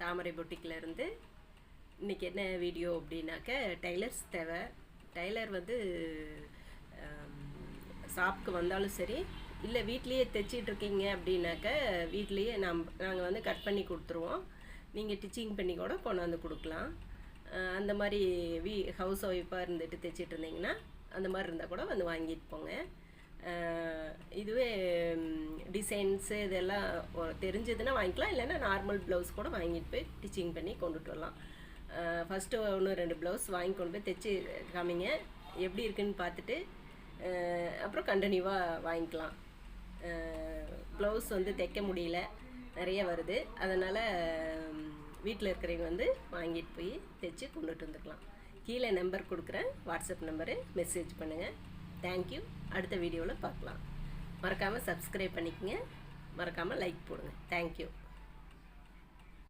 தாமரை பொட்டிக்கில் இருந்து. இன்றைக்கி என்ன வீடியோ அப்படின்னாக்க, டைலர்ஸ் தேவை. டைலர் வந்து ஷாப்புக்கு வந்தாலும் சரி, இல்லை வீட்லேயே தைச்சிட்ருக்கீங்க அப்படின்னாக்க வீட்லேயே நாங்கள் வந்து கட் பண்ணி கொடுத்துருவோம். நீங்கள் டிச்சிங் பண்ணி கூட கொண்டாந்து கொடுக்கலாம். அந்த மாதிரி ஹவுஸ் ஒய்ஃபாக இருந்துட்டு தைச்சிட்டு இருந்தீங்கன்னா அந்த மாதிரி இருந்தால் கூட வந்து வாங்கிட்டு போங்க. இதுவே டிசைன்ஸு இதெல்லாம் தெரிஞ்சதுன்னா வாங்கிக்கலாம், இல்லைன்னா நார்மல் ப்ளவுஸ் கூட வாங்கிட்டு போய் டிச்சிங் பண்ணி கொண்டுட்டு வரலாம். ஃபஸ்ட்டு 1-2 ப்ளவுஸ் வாங்கி கொண்டு போய் தைச்சி காமிங்க, எப்படி இருக்குன்னு பார்த்துட்டு அப்புறம் கண்டினியூவாக வாங்கிக்கலாம். ப்ளவுஸ் வந்து தைக்க முடியல, நிறைய வருது, அதனால் வீட்டில் இருக்கிறவங்க வந்து வாங்கிட்டு போய் தைச்சி கொண்டுட்டு வந்துக்கலாம். கீழே நம்பர் கொடுக்குறேன், வாட்ஸ்அப் நம்பரு, மெசேஜ் பண்ணுங்கள். தேங்க்யூ. அடுத்த வீடியோவில் பார்க்கலாம். மறக்காமல் சப்ஸ்கிரைப் பண்ணிக்கங்க, மறக்காமல் லைக் போடுங்க. தேங்க்யூ.